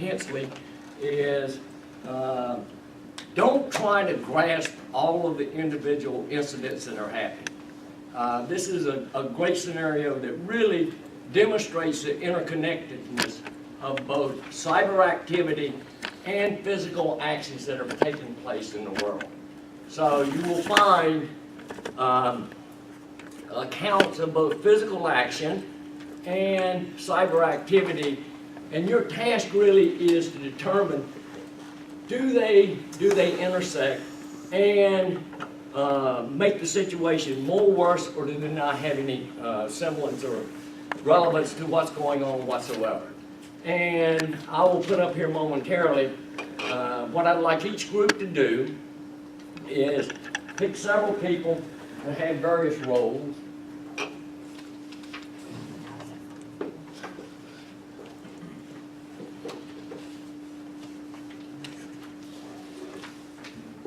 intensely is don't try to grasp all of the individual incidents that are happening. This is a great scenario that really demonstrates the interconnectedness of both cyber activity and physical actions that are taking place in the world. So you will find accounts of both physical action and cyber activity, and your task really is to determine, do they intersect and make the situation more worse, or do they not have any semblance or relevance to what's going on whatsoever? And I will put up here momentarily what I'd like each group to do is pick several people that have various roles.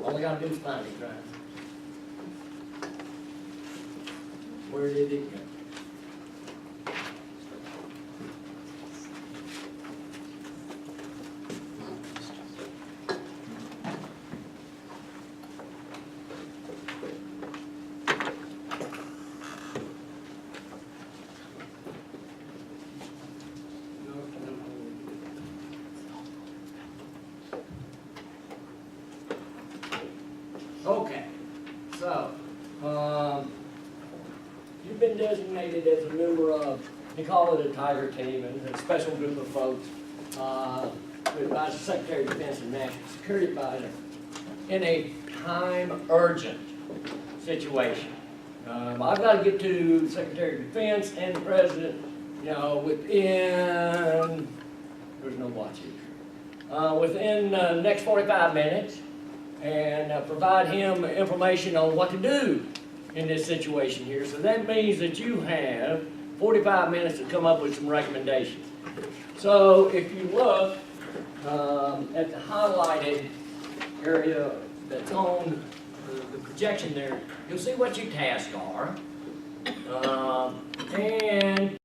All we gotta do is find it, right? Where did it go? Okay, so you've been designated as a member of, they call it a Tiger team, and it's a special group of folks who advise the Secretary of Defense and National Security Advisor in a time urgent situation. I've got to get to the Secretary of Defense and the President, you know, within, there's no watch here, within the next 45 minutes. And provide him information on what to do in this situation here. So that means that you have 45 minutes to come up with some recommendations. So if you look at the highlighted area that's on the projection there, you'll see what your tasks are. And